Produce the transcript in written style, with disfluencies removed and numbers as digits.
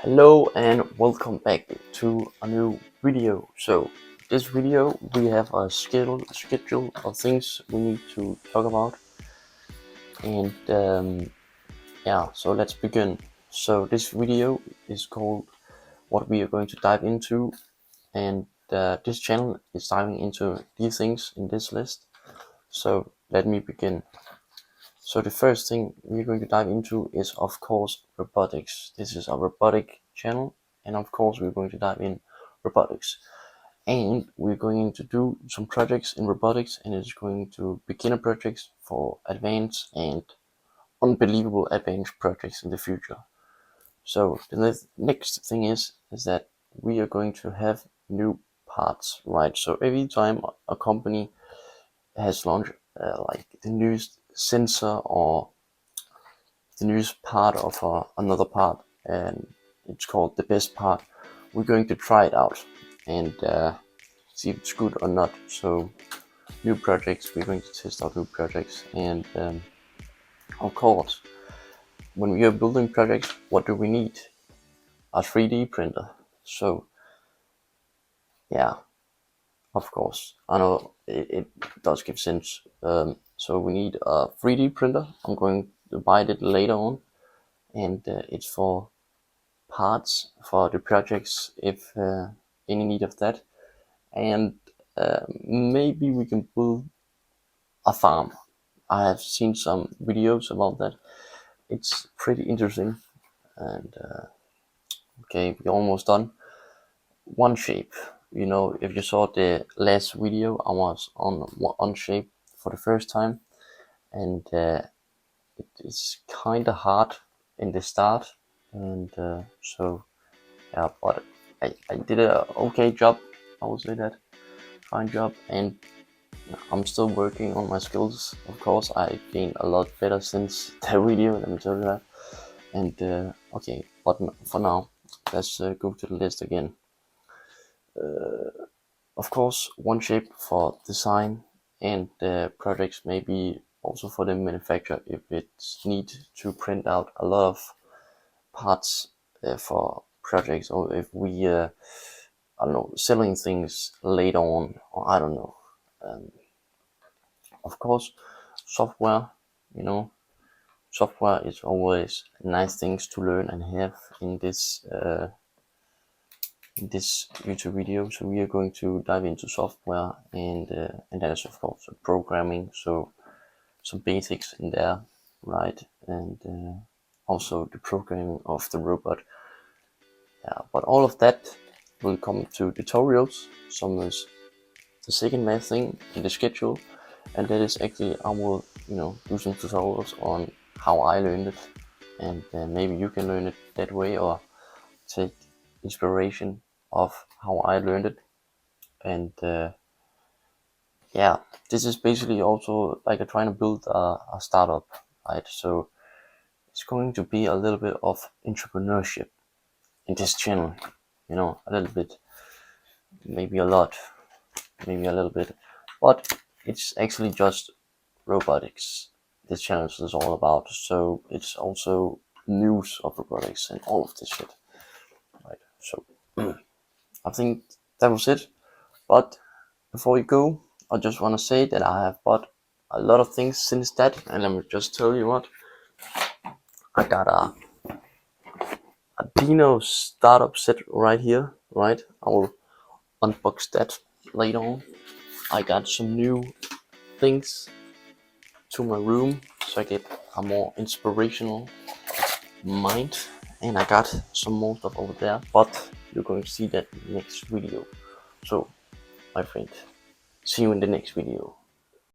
Hello and welcome back to a new video. So this video we have a schedule of things we need to talk about, and so let's begin. So this video is called what we are going to dive into, and this channel is diving into these things in this list. So let me begin. So the first thing we're going to dive into is, of course, robotics. This is a robotic channel, and of course we're going to dive in robotics. And we're going to do some projects in robotics, and it's going to beginner projects for advanced and unbelievable advanced projects in the future. So the next thing is that we are going to have new parts, right? So every time a company has launched like the newest sensor or the newest part of another part, and it's called the best part, we're going to try it out and see if it's good or not. So new projects, we're going to test out new projects, and of course when we are building projects, what do we need? A 3D printer. So yeah, of course, I know it does give sense. So we need a 3D printer. I'm going to buy it later on, and it's for parts for the projects if any need of that. And maybe we can build a farm. I have seen some videos about that. It's pretty interesting. And okay, we're almost done. One shape. You know, if you saw the last video, I was on one shape for the first time, and it is kind of hard in the start, and so yeah, but I did a okay job. I would say that fine job, and I'm still working on my skills. Of course, I gained a lot better since the video. Let me tell you that. And okay, but for now, let's go to the list again. Of course, one shape for design, and projects maybe also for the manufacturer if it's need to print out a lot of parts for projects, or if we I don't know, selling things later on, or I don't know. Of course, software, you know, software is always nice things to learn and have in this YouTube video. So we are going to dive into software, and that is of course programming. So some basics in there, right? And also the programming of the robot. Yeah, but all of that will come to tutorials. Some is the second last thing in the schedule, and that is actually I will do some tutorials on how I learned it, and maybe you can learn it that way or take inspiration of how I learned it. And yeah, this is basically also like I'm trying to build a startup, right? So it's going to be a little bit of entrepreneurship in this channel, a little bit, maybe a lot, maybe a little bit, but it's actually just robotics this channel is all about. So it's also news of robotics and all of this shit, right? So I think that was it. But before you go, I just want to say that I have bought a lot of things since that, and let me just tell you what. I got a Dino startup set right here, right? I will unbox that later on. I got some new things to my room so I get a more inspirational mind, and I got some more stuff over there, but you're going to see that in the next video. So my friend, see you in the next video.